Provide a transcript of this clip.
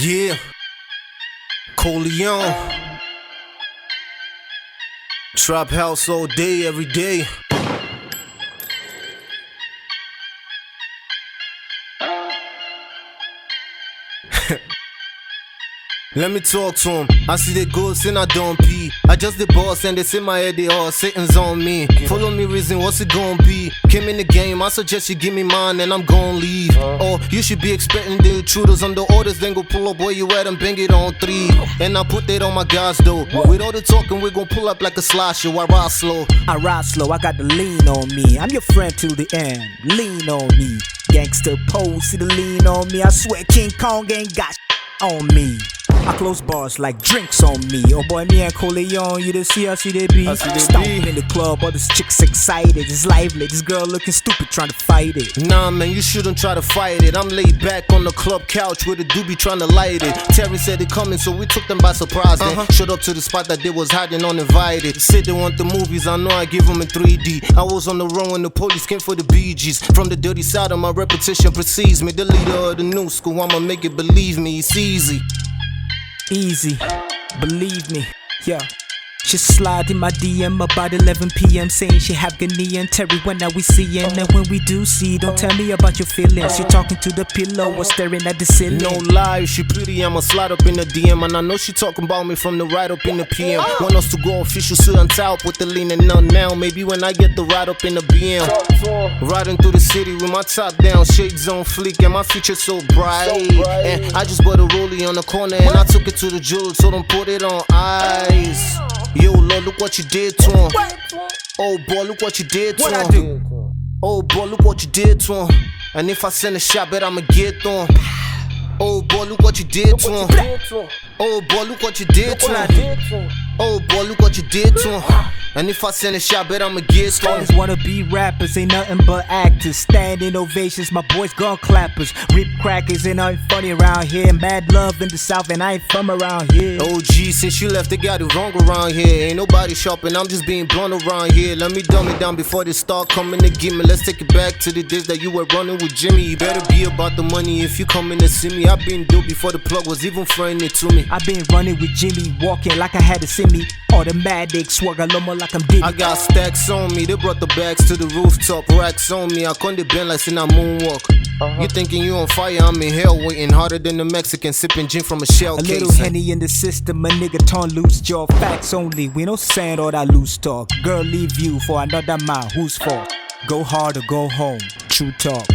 Yeah, Corleone. Trap house all day, every day. Let me talk to him. I see the ghosts and I don't pee. I just the boss and they say my head, they all sitting's on me. Follow me, reason, what's it gon' be? Came in the game, I suggest you give me mine and I'm gon' leave. Or you should be expecting the intruders under orders, then go pull up where you at and bang it on 3. And I put that on my guys though. With all the talking, we gon' pull up like a slideshow. I ride slow. I ride slow, I got the lean on me. I'm your friend to the end, lean on me. Gangster pose, see the lean on me. I swear King Kong ain't got on me. I close bars like drinks on me. Oh boy, me and Corleone, you just see how they be. Stomping in the club, all this chick's excited. It's lively, this girl looking stupid trying to fight it. Nah man, you shouldn't try to fight it. I'm laid back on the club couch with a doobie trying to light it. Terry said they coming, so we took them by surprise. Then showed up to the spot that they was hiding uninvited. Said they want the movies, I know I give them in 3D. I was on the run when the police came for the Bee Gees. From the dirty side of my repetition precedes me. The leader of the new school, I'ma make it believe me, it's easy. Easy, believe me, yeah. She slide in my DM about 11 p.m. saying she have Ghanaian Terry when now we seeing. And when we do see, don't tell me about your feelings. You talking to the pillow or staring at the ceiling. No lie, she pretty, I'ma slide up in the DM. And I know she talking about me from the right up in the PM. Want us to go official suit and tie up with the lean and none now. Maybe when I get the ride up in the BM. Riding through the city with my top down, shades on fleek, and my future so bright. And I just bought a rollie on the corner and I took it to the jewel, so don't put it on ice. Yo, Lord, look what you did to him. Oh boy, look what you did to him. Oh boy, look what you did to him. And if I send a shot, bet I'ma get to him. Oh boy, look what you did to him. Oh boy, look what you did to him. Oh boy, look what you did to him. And if I send a shot, bet I'ma get to him. These wanna be rappers, ain't nothing but actors. Standing ovations, my boys gun clappers. Rip crackers, ain't nothing funny around here. Mad love in the south and I ain't from around here. Oh gee, since you left, they got it wrong around here. Ain't nobody shopping, I'm just being blunt around here. Let me dumb it down before they start coming to get me. Let's take it back to the days that you were running with Jimmy. You better be about the money if you coming to see me. I've been dope before the plug was even fronting it to me. I've been running with Jimmy, walking like I had to see me. Automatic, swag a lomo like I'm Diddy. I got stacks on me, they brought the bags to the rooftop. Racks on me, I couldn't bend like in a moonwalk. You thinking you on fire, I'm in hell waiting harder than the Mexican sipping gin from a shell case. A little Henny in the system, a nigga turn loose jaw. Facts only, we no saying all that loose talk. Girl leave you for another man, whose fault? Go hard or go home, true talk.